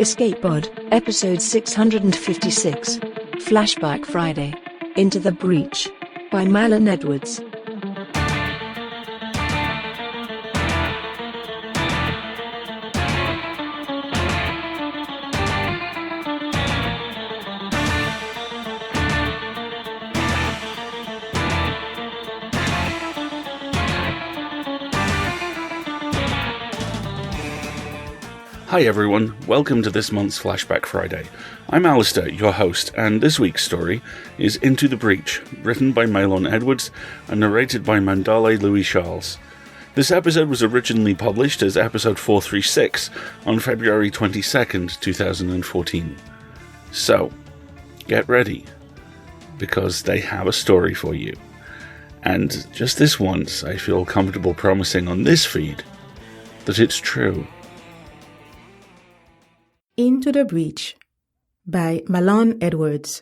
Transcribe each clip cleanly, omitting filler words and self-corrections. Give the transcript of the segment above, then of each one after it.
Escape Pod, Episode 656. Flashback Friday. Into the Breach. By Malin Edwards. Hi everyone, welcome to this month's Flashback Friday. I'm Alistair, your host, and this week's story is Into the Breach, written by Malin Edwards and narrated by Mandale Louis Charles. This episode was originally published as episode 436 on February 22nd, 2014. So, get ready, because they have a story for you. And just this once, I feel comfortable promising on this feed that it's true. Into the Breach by Malin Edwards.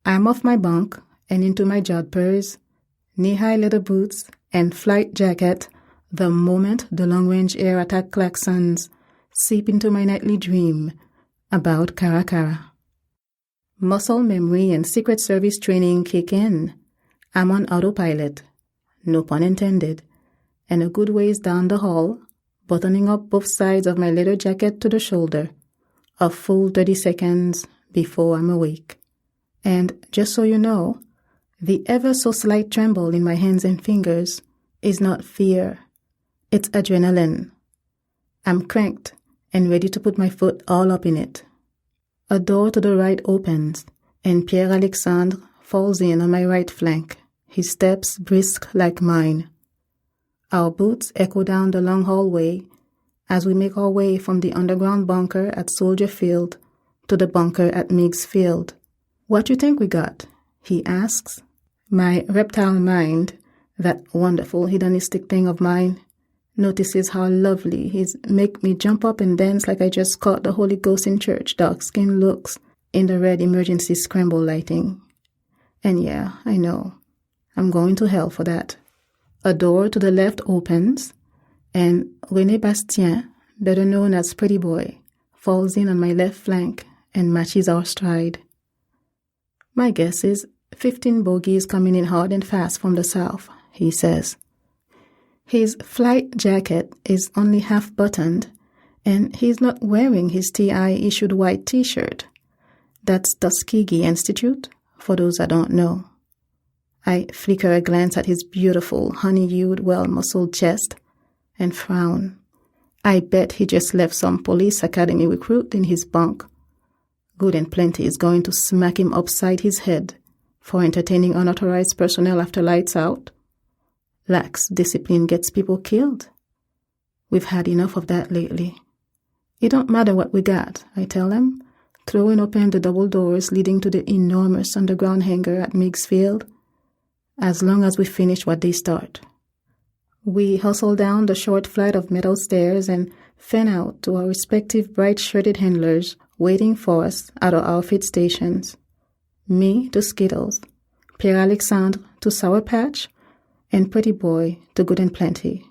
I'm off my bunk and into my jodhpurs, knee-high leather boots, and flight jacket the moment the long-range air attack klaxons seep into my nightly dream about Kara Kara. Muscle memory and Secret Service training kick in. I'm on autopilot, no pun intended, and a good ways down the hall, buttoning up both sides of my leather jacket to the shoulder, a full 30 seconds before I'm awake. And just so you know, the ever-so-slight tremble in my hands and fingers is not fear, it's adrenaline. I'm cranked and ready to put my foot all up in it. A door to the right opens, and Pierre Alexandre falls in on my right flank, his steps brisk like mine. Our boots echo down the long hallway as we make our way from the underground bunker at Soldier Field to the bunker at Meigs Field. "What you think we got?" he asks. My reptile mind, that wonderful hedonistic thing of mine, notices how lovely his make me jump up and dance like I just caught the Holy Ghost in church dark skin looks in the red emergency scramble lighting. And yeah, I know, I'm going to hell for that. A door to the left opens, and René Bastien, better known as Pretty Boy, falls in on my left flank and matches our stride. My guess is 15 bogies coming in hard and fast from the south, he says. His flight jacket is only half buttoned, and he's not wearing his TI-issued white t-shirt. That's Tuskegee Institute, for those that don't know. I flicker a glance at his beautiful, honey-hued, well-muscled chest and frown. I bet he just left some police academy recruit in his bunk. Good and Plenty is going to smack him upside his head for entertaining unauthorized personnel after lights out. Lax discipline gets people killed. We've had enough of that lately. It don't matter what we got, I tell them, throwing open the double doors leading to the enormous underground hangar at Meigs Field, as long as we finish what they start. We hustle down the short flight of metal stairs and fan out to our respective bright-shirted handlers waiting for us at our outfit stations. Me to Skittles, Pierre Alexandre to Sour Patch, and Pretty Boy to Good and Plenty.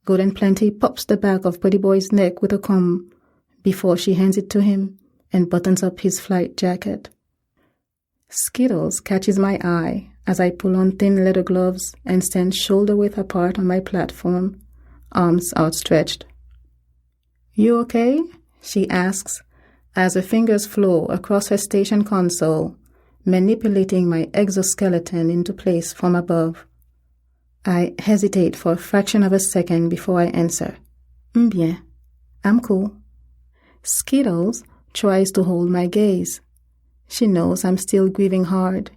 Good and Plenty pops the back of Pretty Boy's neck with a comb before she hands it to him and buttons up his flight jacket. Skittles catches my eye as I pull on thin leather gloves and stand shoulder-width apart on my platform, arms outstretched. "You okay?" she asks, as her fingers flow across her station console, manipulating my exoskeleton into place from above. I hesitate for a fraction of a second before I answer. Bien. I'm cool. Skittles tries to hold my gaze. She knows I'm still grieving hard.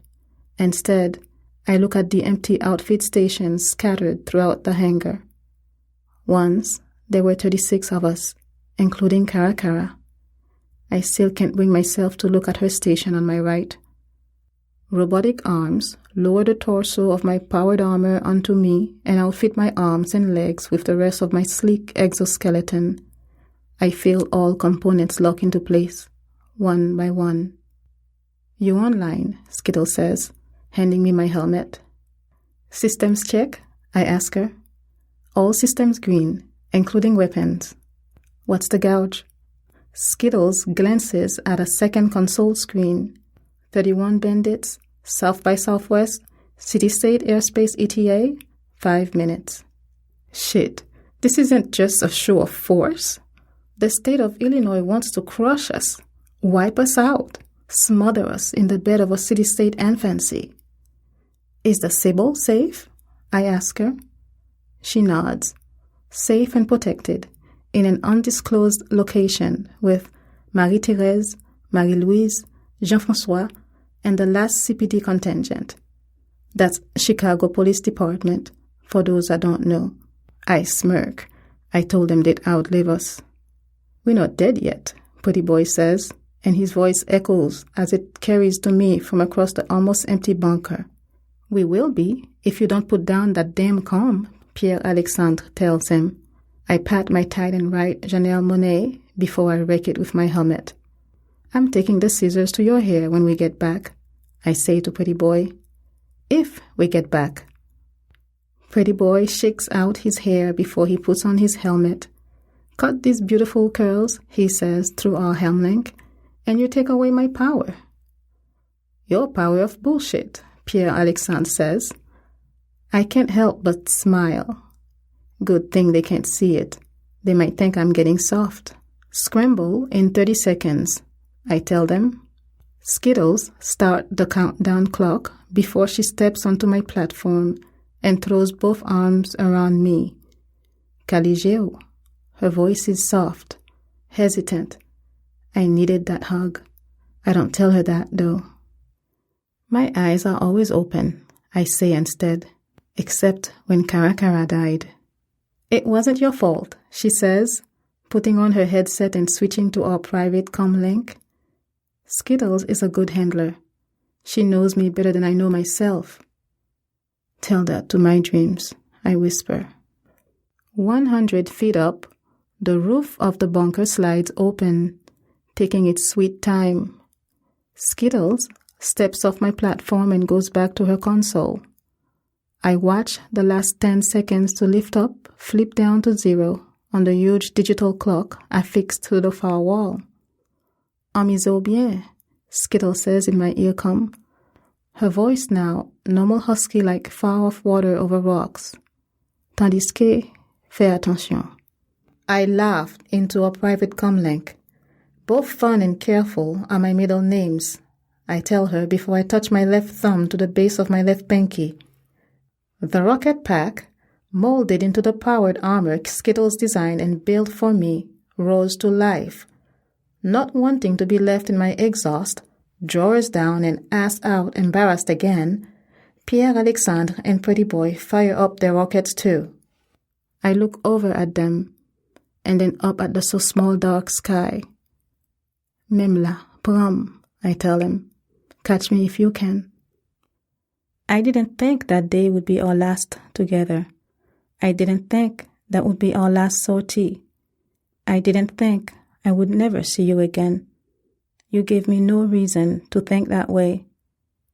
Instead, I look at the empty outfit stations scattered throughout the hangar. Once, there were 36 of us, including Kara Kara. I still can't bring myself to look at her station on my right. Robotic arms lower the torso of my powered armor onto me, and I'll fit my arms and legs with the rest of my sleek exoskeleton. I feel all components lock into place, one by one. "You online?" Skittle says, handing me my helmet. "Systems check?" I ask her. "All systems green, including weapons." What's the gouge? Skittles glances at a second console screen. 31 Bandits, South by Southwest, City-State Airspace ETA, 5 minutes. Shit, this isn't just a show of force. The state of Illinois wants to crush us, wipe us out, smother us in the bed of a city-state infancy. Is the Sybil safe? I ask her. She nods. Safe and protected, in an undisclosed location with Marie-Thérèse, Marie-Louise, Jean-François, and the last CPD contingent. That's Chicago Police Department, for those that don't know. I smirk. I told them they'd outlive us. We're not dead yet, Pretty Boy says, and his voice echoes as it carries to me from across the almost empty bunker. We will be, if you don't put down that damn comb, Pierre-Alexandre tells him. I pat my tight and right Janelle Monáe before I wreck it with my helmet. I'm taking the scissors to your hair when we get back, I say to Pretty Boy. If we get back. Pretty Boy shakes out his hair before he puts on his helmet. Cut these beautiful curls, he says through our helm link, and you take away my power. Your power of bullshit, Pierre-Alexandre says. I can't help but smile. Good thing they can't see it. They might think I'm getting soft. Scramble in 30 seconds, I tell them. Skittles start the countdown clock before she steps onto my platform and throws both arms around me. Caligeo. Her voice is soft, hesitant. I needed that hug. I don't tell her that, though. My eyes are always open, I say instead, except when Caracara died. It wasn't your fault, she says, putting on her headset and switching to our private comm link. Skittles is a good handler. She knows me better than I know myself. Tell that to my dreams, I whisper. 100 feet up, the roof of the bunker slides open, taking its sweet time. Skittles steps off my platform and goes back to her console. I watch the last 10 seconds to lift up, flip down to 0 on the huge digital clock affixed to the far wall. Amusez bien, Skittles says in my earcom. Her voice now, normal husky like far-off water over rocks. Tandis que, fais attention. I laughed into a private comlink. Both fun and careful are my middle names, I tell her before I touch my left thumb to the base of my left pinky. The rocket pack, molded into the powered armor Skittles designed and built for me, rose to life. Not wanting to be left in my exhaust, drawers down and ass out embarrassed again, Pierre-Alexandre and Pretty Boy fire up their rockets too. I look over at them, and then up at the so small dark sky. Même là, prom, I tell him. Catch me if you can. I didn't think that day would be our last together. I didn't think that would be our last sortie. I didn't think I would never see you again. You gave me no reason to think that way.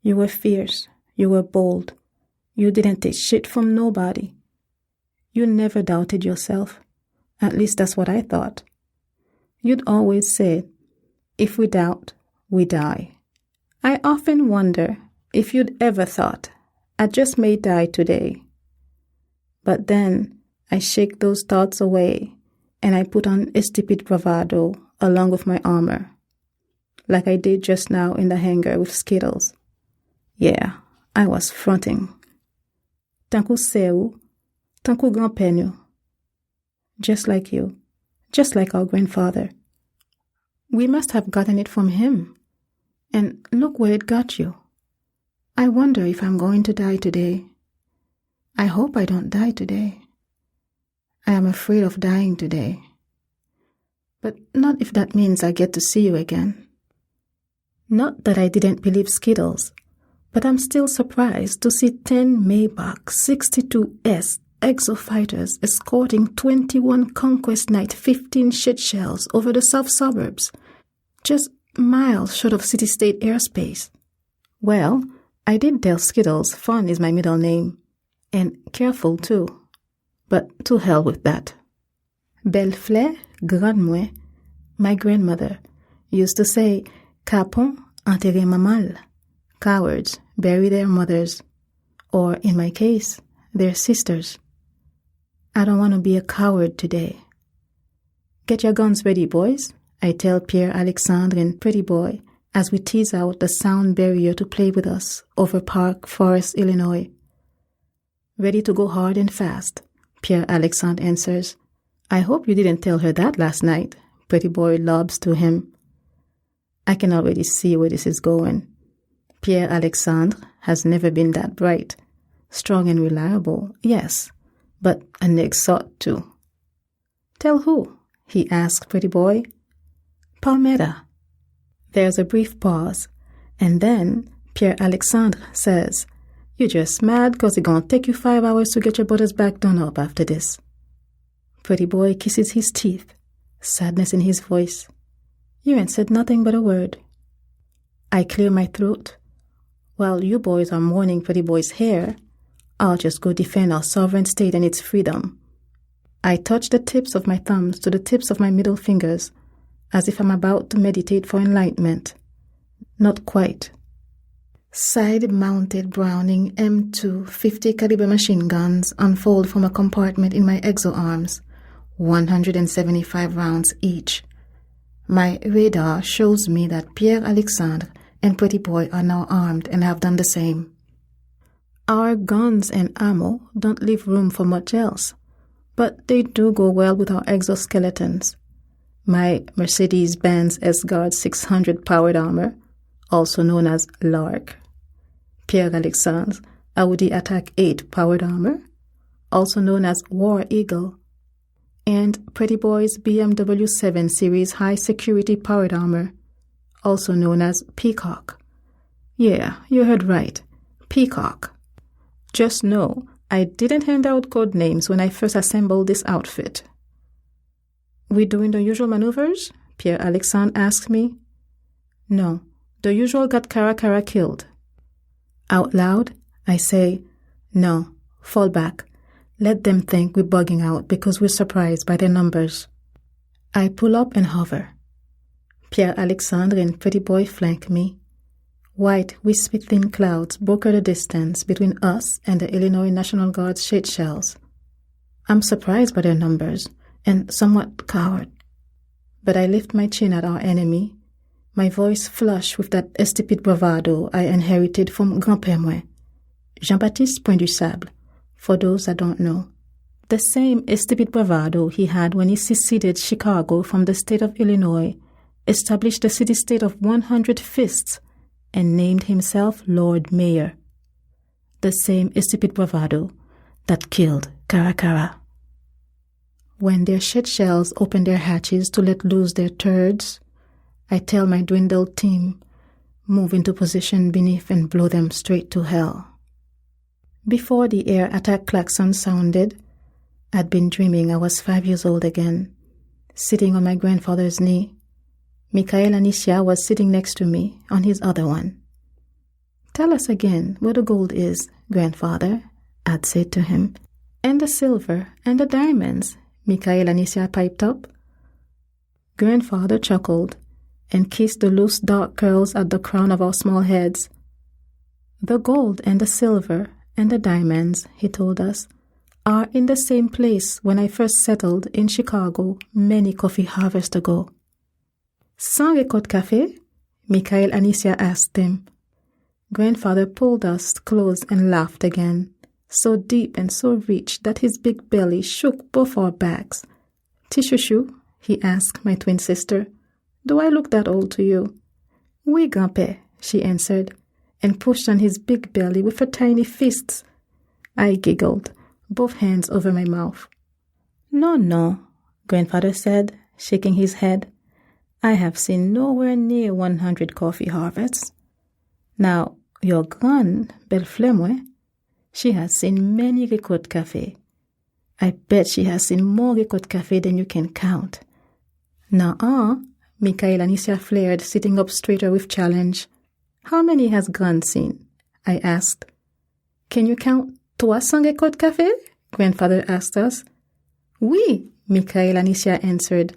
You were fierce. You were bold. You didn't take shit from nobody. You never doubted yourself. At least that's what I thought. You'd always said, if we doubt, we die. I often wonder if you'd ever thought, I just may die today. But then I shake those thoughts away and I put on a stupid bravado along with my armor, like I did just now in the hangar with Skittles. Yeah, I was fronting. Tanku seu, tanku grand-père. Just like you, just like our grandfather. We must have gotten it from him. And look where it got you. I wonder if I'm going to die today. I hope I don't die today. I am afraid of dying today. But not if that means I get to see you again. Not that I didn't believe Skittles, but I'm still surprised to see 10 Maybach 62S exofighters escorting 21 Conquest Night 15 shit shells over the south suburbs, just miles short of city-state airspace. Well, I did tell Skittles Fun is my middle name, and careful too, but to hell with that. Belle-Fleur, grand-mouais, my grandmother, used to say, Capon enterré mamal. Cowards bury their mothers, or in my case, their sisters. I don't want to be a coward today. Get your guns ready, boys, I tell Pierre Alexandre and Pretty Boy as we tease out the sound barrier to play with us over Park Forest, Illinois. Ready to go hard and fast, Pierre Alexandre answers. I hope you didn't tell her that last night, Pretty Boy lobs to him. I can already see where this is going. Pierre Alexandre has never been that bright. Strong and reliable, yes, but an exot too. Tell who? He asks Pretty Boy. Palmetta. There's a brief pause, and then Pierre Alexandre says, "You just mad 'cause it's gonna take you 5 hours to get your brother's back done up after this." Pretty Boy kisses his teeth, sadness in his voice. You ain't said nothing but a word. I clear my throat. While you boys are mourning Pretty Boy's hair, I'll just go defend our sovereign state and its freedom. I touch the tips of my thumbs to the tips of my middle fingers, as if I'm about to meditate for enlightenment. Not quite. Side-mounted Browning M2 50 caliber machine guns unfold from a compartment in my exo-arms, 175 rounds each. My radar shows me that Pierre Alexandre and Pretty Boy are now armed and have done the same. Our guns and ammo don't leave room for much else, but they do go well with our exoskeletons. My Mercedes-Benz S-Guard 600 powered armor, also known as Lark. Pierre Alexandre's Audi Attack 8 powered armor, also known as War Eagle. And Pretty Boy's BMW 7 Series high security powered armor, also known as Peacock. Yeah, you heard right, Peacock. Just know, I didn't hand out code names when I first assembled this outfit. We doing the usual maneuvers? Pierre Alexandre asked me. No, the usual got Cara killed. Out loud, I say, no, fall back. Let them think we're bugging out because we're surprised by their numbers. I pull up and hover. Pierre Alexandre and Pretty Boy flank me. White, wispy thin clouds broker the distance between us and the Illinois National Guard's shade shells. I'm surprised by their numbers and somewhat cowed. But I lift my chin at our enemy, my voice flush with that estipide bravado I inherited from Grand-Père Mouais, Jean-Baptiste Point du Sable, for those that don't know. The same estipide bravado he had when he seceded Chicago from the state of Illinois, established a city-state of 100 fists, and named himself Lord Mayor. The same estipide bravado that killed Cara. When their shit shells open their hatches to let loose their turds, I tell my dwindled team, move into position beneath and blow them straight to hell. Before the air attack klaxon sounded, I'd been dreaming I was 5 years old again, sitting on my grandfather's knee. Mikhail Anisia was sitting next to me on his other one. Tell us again where the gold is, grandfather, I'd said to him. And the silver and the diamonds, Mikhail Anisia piped up. Grandfather chuckled and kissed the loose dark curls at the crown of our small heads. The gold and the silver and the diamonds, he told us, are in the same place when I first settled in Chicago many coffee harvests ago. Sans récolte café? Mikhail Anisia asked him. Grandfather pulled us close and laughed again, so deep and so rich that his big belly shook both our backs. Tishushu, he asked my twin sister, do I look that old to you? Oui, grand-père, she answered, and pushed on his big belly with her tiny fists. I giggled, both hands over my mouth. No, grandfather said, shaking his head. I have seen nowhere near 100 coffee harvests. Now, your grand, Belle-Fleur, she has seen many récoltes café. I bet she has seen more récoltes café than you can count. Nuh-uh, Mikhail Anisia flared, sitting up straighter with challenge. How many has Grand seen? I asked. Can you count 300 récoltes café? Grandfather asked us. Oui, Mikhail Anicia answered,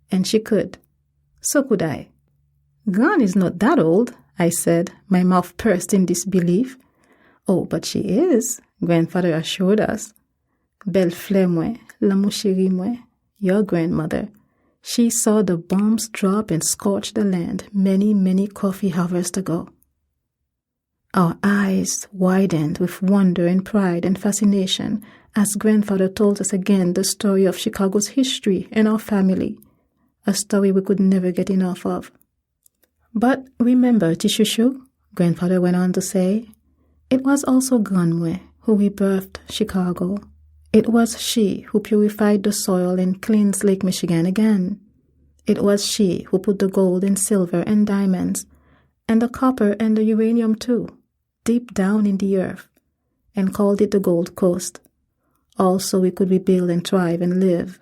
and she could. So could I. Gran is not that old, I said, my mouth pursed in disbelief. Oh, but she is, grandfather assured us. Belle fleur mouais, l'amour chéri mouais, your grandmother. She saw the bombs drop and scorch the land many, many coffee harvests ago. Our eyes widened with wonder and pride and fascination as grandfather told us again the story of Chicago's history and our family, a story we could never get enough of. But remember, Tishushu, grandfather went on to say, it was also Granmwe who rebirthed Chicago. It was she who purified the soil and cleansed Lake Michigan again. It was she who put the gold and silver and diamonds, and the copper and the uranium too, deep down in the earth, and called it the Gold Coast, all so we could rebuild and thrive and live.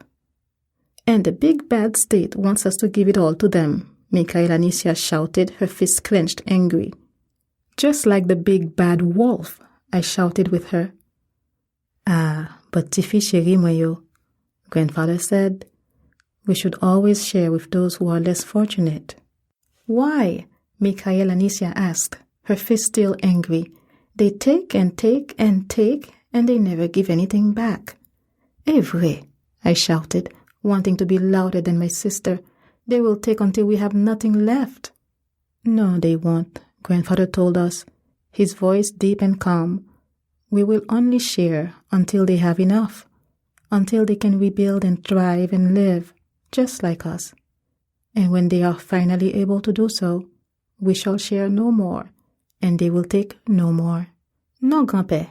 And the big bad state wants us to give it all to them, Mikhail Anicia shouted, her fist clenched angry. Just like the big bad wolf, I shouted with her. Ah, but Tifi chéri moyo, grandfather said, we should always share with those who are less fortunate. Why? Mikhail Anicia asked, her fist still angry. They take and take and take, and they never give anything back. Evre, I shouted, wanting to be louder than my sister. They will take until we have nothing left. No, they won't, grandfather told us, his voice deep and calm. We will only share until they have enough, until they can rebuild and thrive and live, just like us. And when they are finally able to do so, we shall share no more, and they will take no more. Non, grand-père,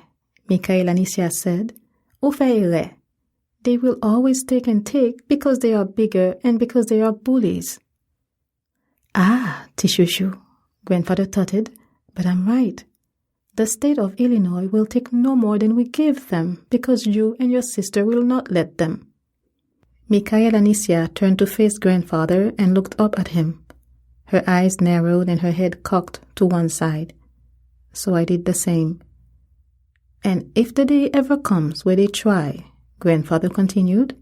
Mikhail Anicia said. Au fait, they will always take and take because they are bigger and because they are bullies. Ah, Tishushu, grandfather tutted, but I'm right. The state of Illinois will take no more than we give them because you and your sister will not let them. Mikhail Anicia turned to face grandfather and looked up at him. Her eyes narrowed and her head cocked to one side. So I did the same. And if the day ever comes where they try, grandfather continued,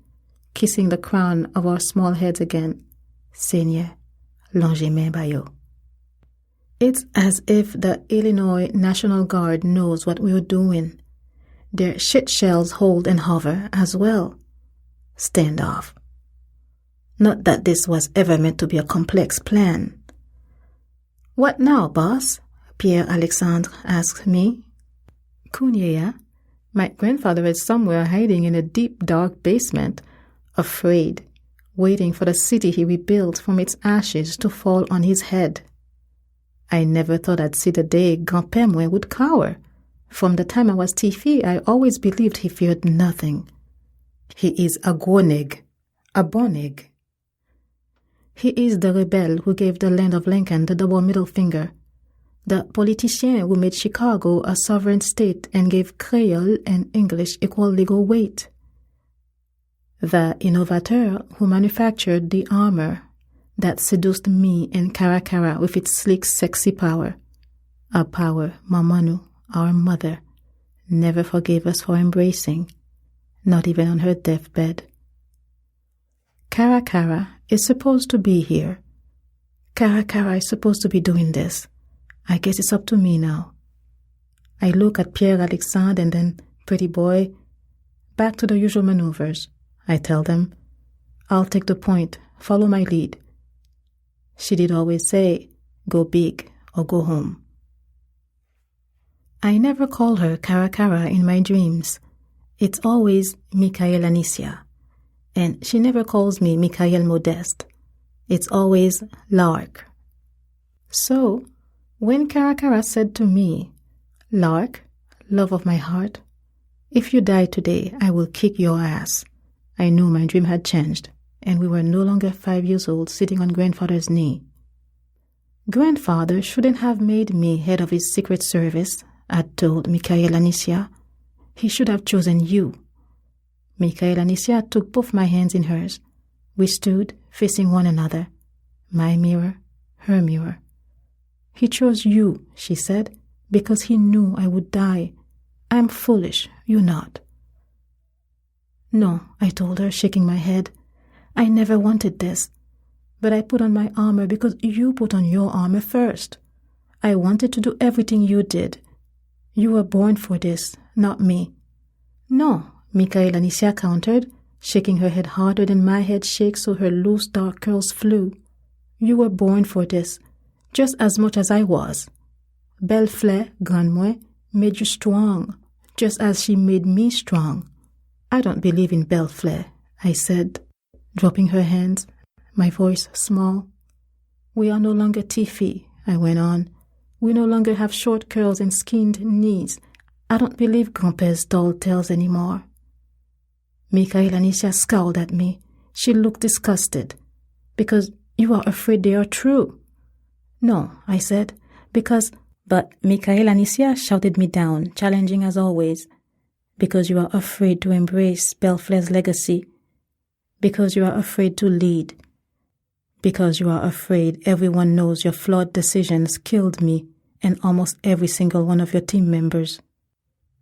kissing the crown of our small heads again, Seigneur, longez main bayo. It's as if the Illinois National Guard knows what we're doing. Their shit shells hold and hover as well. Stand off. Not that this was ever meant to be a complex plan. What now, boss? Pierre Alexandre asked me. Kunyea, my grandfather is somewhere hiding in a deep, dark basement, afraid, waiting for the city he rebuilt from its ashes to fall on his head. I never thought I'd see the day Grand-Père would cower. From the time I was Tifi, I always believed he feared nothing. He is a Gwonig, a Bonig. He is the rebel who gave the land of Lincoln the double middle finger, the politician who made Chicago a sovereign state and gave Creole and English equal legal weight, the innovateur who manufactured the armor that seduced me and Karakara with its sleek, sexy power, a power Mamanu, our mother, never forgave us for embracing, not even on her deathbed. Karakara is supposed to be here. Karakara is supposed to be doing this. I guess it's up to me now. I look at Pierre Alexandre and then, pretty boy, back to the usual maneuvers. I tell them, I'll take the point, follow my lead. She did always say, go big or go home. I never call her Karakara in my dreams. It's always Mikhail Anicia. And she never calls me Mikhail Modeste. It's always Lark. So, when Karakara said to me, Lark, love of my heart, if you die today, I will kick your ass, I knew my dream had changed, and we were no longer 5 years old sitting on grandfather's knee. Grandfather shouldn't have made me head of his secret service, I told Mikhail Anicia. He should have chosen you. Mikhail Anicia took both my hands in hers. We stood facing one another, my mirror, her mirror. He chose you, she said, because he knew I would die. I'm foolish, you're not. No, I told her, shaking my head. I never wanted this. But I put on my armor because you put on your armor first. I wanted to do everything you did. You were born for this, not me. No, Michael Anicia countered, shaking her head harder than my head shakes so her loose dark curls flew. You were born for this, just as much as I was. Belle Fleur, Grandmère, made you strong, just as she made me strong. I don't believe in Belle Fleur, I said, dropping her hands, my voice small. We are no longer Tiffy, I went on. We no longer have short curls and skinned knees. I don't believe Grandpère's tall tales anymore. Michael Anicia scowled at me. She looked disgusted. Because you are afraid they are true. No, I said, because... But Michael Anicia shouted me down, challenging as always. Because you are afraid to embrace Belle Fleur's legacy. Because you are afraid to lead. Because you are afraid everyone knows your flawed decisions killed me and almost every single one of your team members.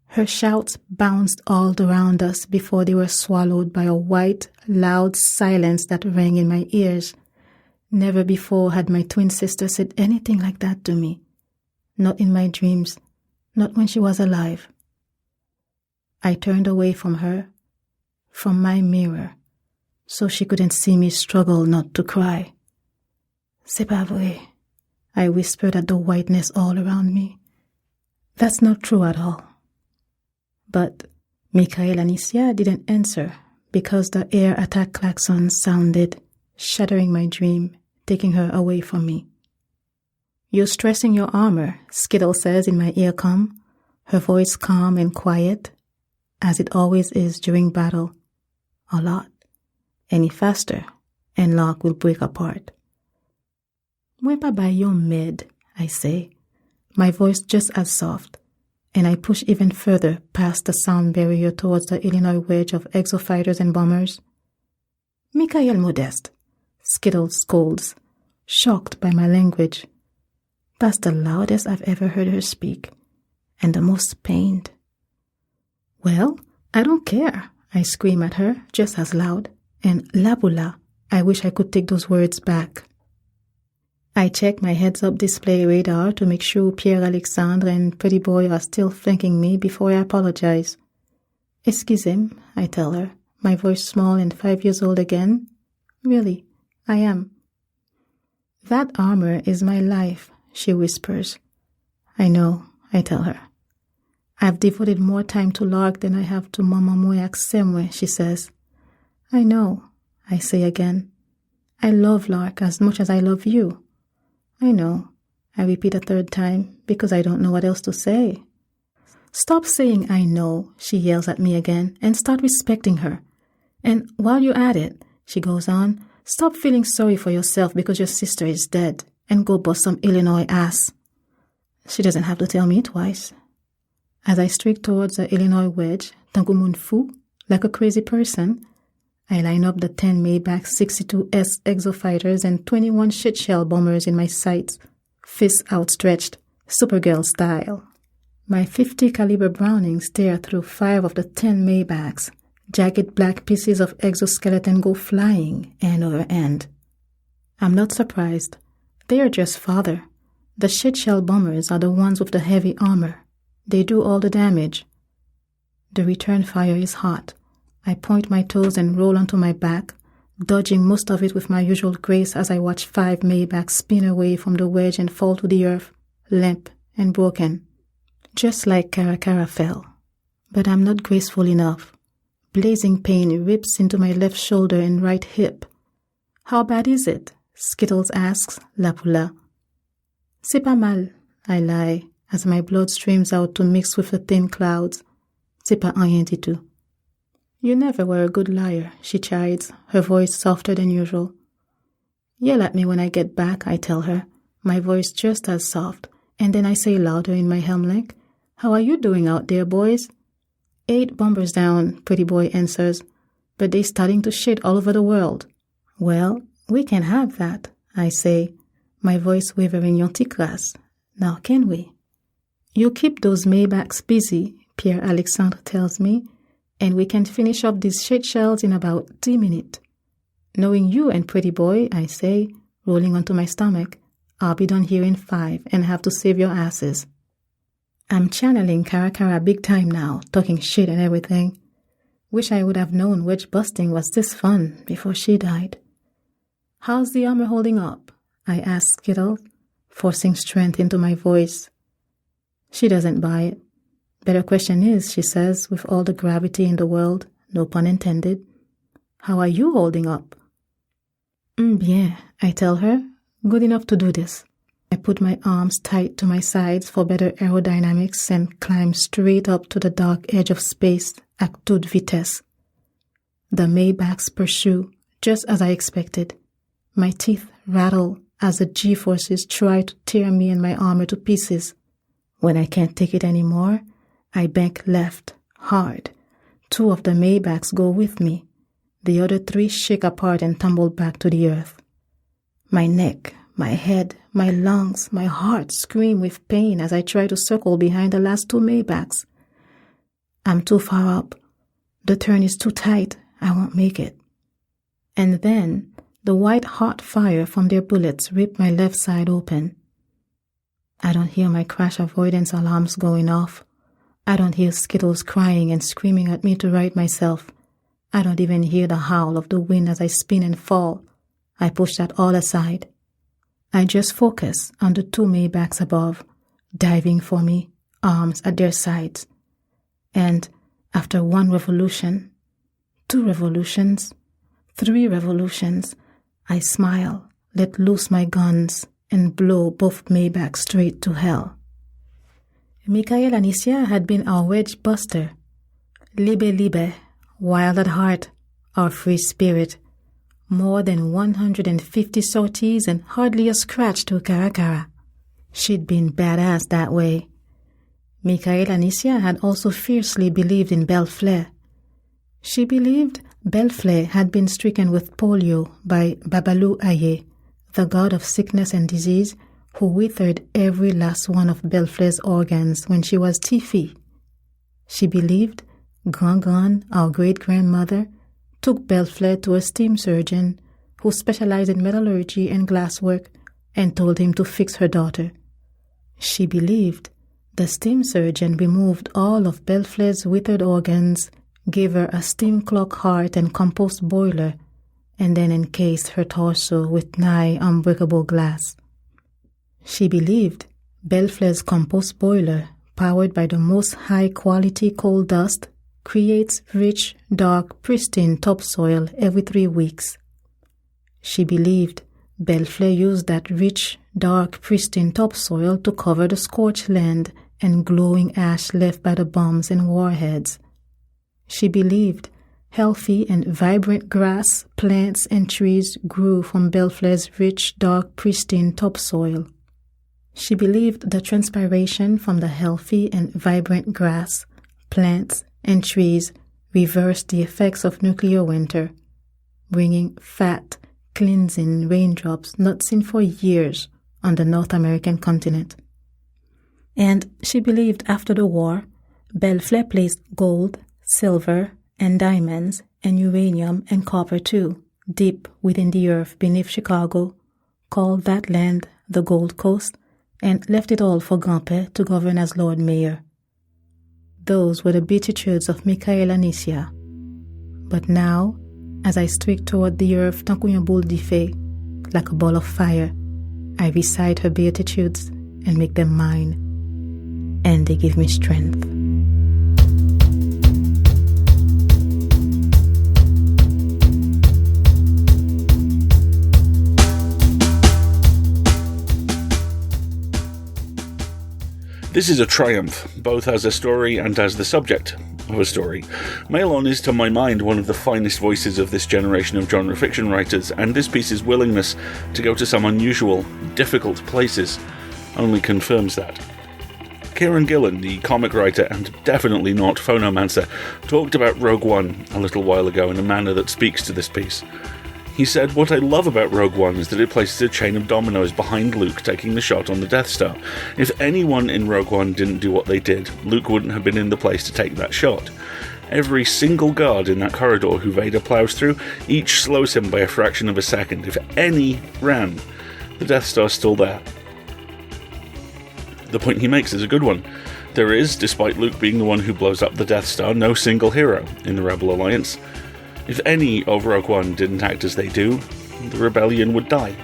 Her shouts bounced all around us before they were swallowed by a white, loud silence that rang in my ears. Never before had my twin sister said anything like that to me. Not in my dreams, not when she was alive. I turned away from her, from my mirror, so she couldn't see me struggle not to cry. C'est pas vrai, I whispered at the whiteness all around me. That's not true at all. But Michael Anicia didn't answer because the air attack klaxon sounded, shattering my dream, taking her away from me. You're stressing your armor, Skittle says in my earcom, her voice calm and quiet, as it always is during battle. A lot. Any faster, and Locke will break apart. Mwen pa bay yon med, I say, my voice just as soft, and I push even further past the sound barrier towards the Illinois wedge of exofighters and bombers. Michael Modeste, Skittle scolds, shocked by my language. That's the loudest I've ever heard her speak, and the most pained. Well, I don't care, I scream at her, just as loud, and labula, I wish I could take those words back. I check my heads-up display radar to make sure Pierre-Alexandre and Pretty Boy are still flanking me before I apologize. Excusez-moi, I tell her, my voice small and 5 years old again. Really, I am. That armor is my life, she whispers. I know, I tell her. I've devoted more time to Lark than I have to Mama Moyak Semwe, she says. I know, I say again. I love Lark as much as I love you. I know, I repeat a third time, because I don't know what else to say. Stop saying I know, she yells at me again, and start respecting her. And while you're at it, she goes on, stop feeling sorry for yourself because your sister is dead, and go bust some Illinois ass. She doesn't have to tell me twice. As I streak towards the Illinois wedge, tangumun fu, like a crazy person, I line up the 10 Maybach 62S exofighters and 21 shit-shell bombers in my sights, fists outstretched, Supergirl style. My 50 caliber Brownings stare through 5 of the 10 Maybachs. Jagged black pieces of exoskeleton go flying end over end. I'm not surprised. They are just fodder. The shit-shell bombers are the ones with the heavy armor. They do all the damage. The return fire is hot. I point my toes and roll onto my back, dodging most of it with my usual grace as I watch 5 Maybachs spin away from the wedge and fall to the earth, limp and broken. Just like Cara Cara fell. But I'm not graceful enough. Blazing pain rips into my left shoulder and right hip. How bad is it? Skittles asks, Lapula. C'est pas mal, I lie, as my blood streams out to mix with the thin clouds. C'est pas rien du tout. You never were a good liar, she chides, her voice softer than usual. Yell at me when I get back, I tell her, my voice just as soft, and then I say louder in my helmlink, how are you doing out there, boys? 8 bombers down, Pretty Boy answers, but they starting to shit all over the world. Well, we can have that, I say, my voice wavering yonticras. Now can we? You keep those Maybachs busy, Pierre-Alexandre tells me, and we can finish up these shit shells in about 3 minutes. Knowing you and pretty boy, I say, rolling onto my stomach, I'll be done here in 5 and have to save your asses. I'm channeling Cara Cara big time now, talking shit and everything. Wish I would have known wedge busting was this fun before she died. How's the armor holding up? I ask Skittle, forcing strength into my voice. She doesn't buy it. Better question is, she says, with all the gravity in the world, no pun intended, how are you holding up? Bien, I tell her, good enough to do this. I put my arms tight to my sides for better aerodynamics and climb straight up to the dark edge of space at toute vitesse. The Maybachs pursue, just as I expected. My teeth rattle as the G-forces try to tear me and my armor to pieces. When I can't take it anymore, I bank left, hard. 2 of the Maybachs go with me. The other 3 shake apart and tumble back to the earth. My neck, my head, my lungs, my heart scream with pain as I try to circle behind the last 2 Maybachs. I'm too far up. The turn is too tight. I won't make it. And then the white hot fire from their bullets rip my left side open. I don't hear my crash avoidance alarms going off. I don't hear Skittles crying and screaming at me to right myself. I don't even hear the howl of the wind as I spin and fall. I push that all aside. I just focus on the 2 Maybachs above, diving for me, arms at their sides. And after 1 revolution, 2 revolutions, 3 revolutions, I smile, let loose my guns, and blow both Maybachs straight to hell. Michael Anicia had been our wedge buster. Libe, wild at heart, our free spirit. More than 150 sorties and hardly a scratch to Cara Cara. She'd been badass that way. Michael Anicia had also fiercely believed in Bellefleur. She believed Bellefleur had been stricken with polio by Babalou Aye, the god of sickness and disease, who withered every last one of Bellefleur's organs when she was Tiffy. She believed Grand, our great-grandmother, took Bellefleur to a steam surgeon who specialized in metallurgy and glasswork and told him to fix her daughter. She believed the steam surgeon removed all of Bellefleur's withered organs, gave her a steam clock heart and compost boiler, and then encased her torso with nigh unbreakable glass. She believed Bellefleur's compost boiler, powered by the most high-quality coal dust, creates rich, dark, pristine topsoil every 3 weeks. She believed Bellefleur used that rich, dark, pristine topsoil to cover the scorched land and glowing ash left by the bombs and warheads. She believed healthy and vibrant grass, plants, and trees grew from Bellefleur's rich, dark, pristine topsoil. She believed the transpiration from the healthy and vibrant grass, plants, and trees reversed the effects of nuclear winter, bringing fat, cleansing raindrops not seen for years on the North American continent. And she believed after the war, Bellefleur placed gold, silver, and diamonds, and uranium and copper too, deep within the earth beneath Chicago, called that land the Gold Coast, and left it all for Grandpère to govern as Lord Mayor. Those were the beatitudes of Michael Anicia. But now, as I streak toward the earth like a ball of fire, I recite her beatitudes and make them mine, and they give me strength. This is a triumph, both as a story and as the subject of a story. Maylon is, to my mind, one of the finest voices of this generation of genre fiction writers, and this piece's willingness to go to some unusual, difficult places only confirms that. Kieran Gillen, the comic writer and definitely not phonomancer, talked about Rogue One a little while ago in a manner that speaks to this piece. He said, "What I love about Rogue One is that it places a chain of dominoes behind Luke taking the shot on the Death Star. If anyone in Rogue One didn't do what they did, Luke wouldn't have been in the place to take that shot. Every single guard in that corridor who Vader plows through, each slows him by a fraction of a second. If any ran, the Death Star's still there. The point he makes is a good one. There is, despite Luke being the one who blows up the Death Star, no single hero in the Rebel Alliance. If any of Rogue One didn't act as they do, the rebellion would die.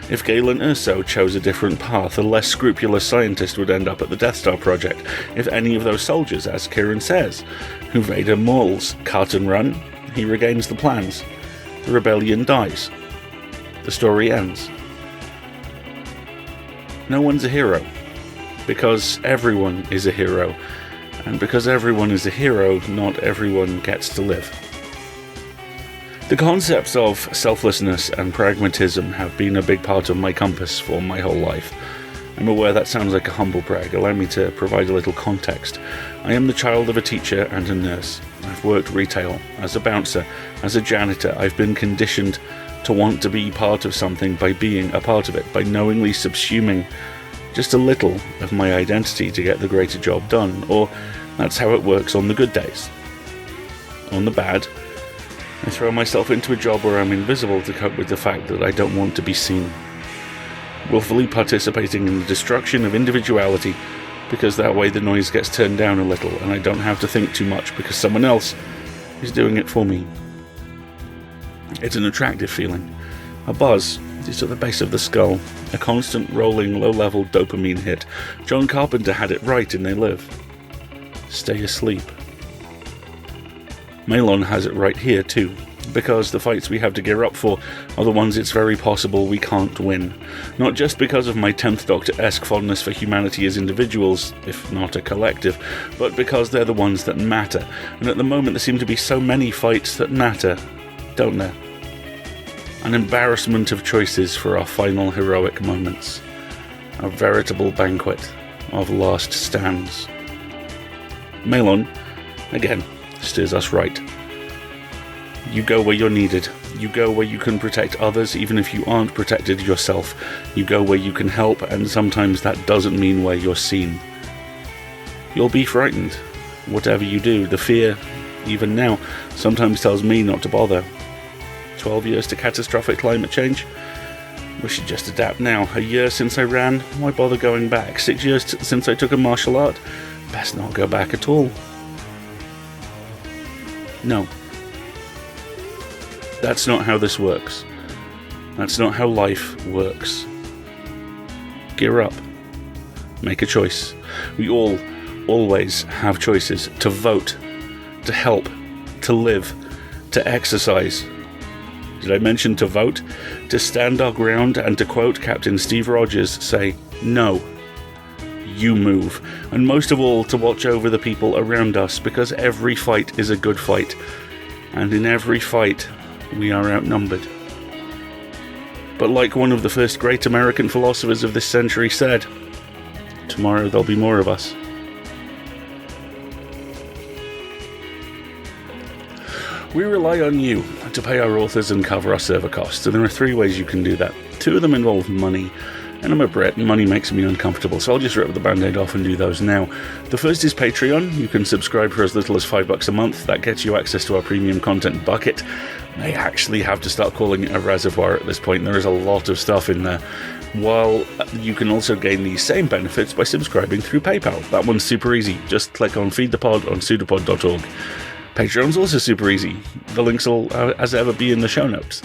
If Galen Erso chose a different path, a less scrupulous scientist would end up at the Death Star project. If any of those soldiers, as Kieran says, who Vader mauls, cut and run, he regains the plans. The rebellion dies. The story ends. No one's a hero. Because everyone is a hero. And because everyone is a hero, not everyone gets to live. The concepts of selflessness and pragmatism have been a big part of my compass for my whole life. I'm aware that sounds like a humble brag. Allow me to provide a little context. I am the child of a teacher and a nurse. I've worked retail, as a bouncer, as a janitor. I've been conditioned to want to be part of something by being a part of it, by knowingly subsuming just a little of my identity to get the greater job done, or that's how it works on the good days. On the bad, I throw myself into a job where I'm invisible to cope with the fact that I don't want to be seen. Willfully participating in the destruction of individuality, because that way the noise gets turned down a little and I don't have to think too much because someone else is doing it for me. It's an attractive feeling. A buzz is at the base of the skull, a constant rolling low-level dopamine hit. John Carpenter had it right in They Live. Stay asleep. Malon has it right here too, because the fights we have to gear up for are the ones it's very possible we can't win. Not just because of my 10th Doctor-esque fondness for humanity as individuals, if not a collective, but because they're the ones that matter, and at the moment there seem to be so many fights that matter, don't there? An embarrassment of choices for our final heroic moments. A veritable banquet of last stands. Malon, again, steers us right. You go where you're needed. You go where you can protect others even if you aren't protected yourself. You go where you can help, and sometimes that doesn't mean where you're seen. You'll be frightened. Whatever you do, the fear, even now, sometimes tells me not to bother. 12 years to catastrophic climate change? We should just adapt now. A year since I ran? Why bother going back? 6 years since I took a martial art? Best not go back at all. No. That's not how this works. That's not how life works. Gear up. Make a choice. We all, always have choices. To vote. To help. To live. To exercise. Did I mention to vote? To stand our ground and, to quote Captain Steve Rogers, say, no. You move. And most of all, to watch over the people around us, because every fight is a good fight. And in every fight, we are outnumbered. But like one of the first great American philosophers of this century said, tomorrow there'll be more of us. We rely on you to pay our authors and cover our server costs, and there are 3 ways you can do that. 2 of them involve money, and I'm a Brit, and money makes me uncomfortable, so I'll just rip the band-aid off and do those now. The first is Patreon. You can subscribe for as little as $5 a month. That gets you access to our premium content bucket. I actually have to start calling it a reservoir at this point. There is a lot of stuff in there. While you can also gain these same benefits by subscribing through PayPal. That one's super easy. Just click on Feed the Pod on pseudopod.org. Patreon's also super easy. The links will, as ever, be in the show notes.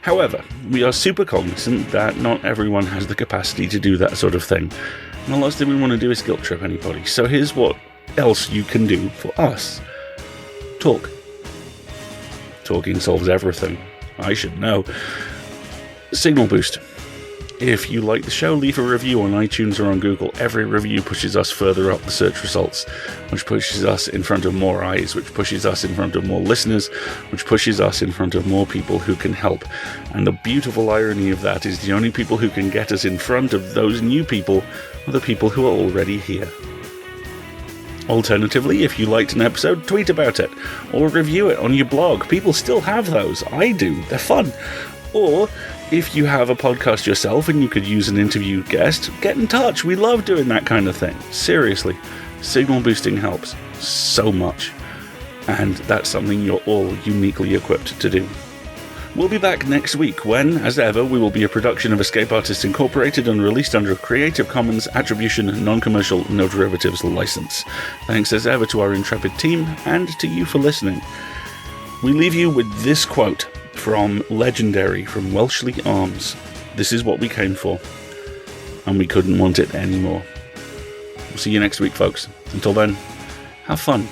However, we are super cognizant that not everyone has the capacity to do that sort of thing. And the last thing we want to do is guilt trip anybody. So here's what else you can do for us. Talk. Talking solves everything. I should know. Signal boost. If you like the show, leave a review on iTunes or on Google. Every review pushes us further up the search results, which pushes us in front of more eyes, which pushes us in front of more listeners, which pushes us in front of more people who can help. And the beautiful irony of that is the only people who can get us in front of those new people are the people who are already here. Alternatively, if you liked an episode, tweet about it, or review it on your blog. People still have those. I do. They're fun. Or, if you have a podcast yourself and you could use an interviewed guest, get in touch. We love doing that kind of thing. Seriously, signal boosting helps so much. and that's something you're all uniquely equipped to do. We'll be back next week when, as ever, we will be a production of Escape Artists Incorporated and released under a Creative Commons Attribution Non-Commercial No Derivatives license. Thanks as ever to our intrepid team and to you for listening. We leave you with this quote from Legendary from Welshly Arms. This is what we came for, and we couldn't want it anymore. We'll see you next week, folks. Until then, have fun.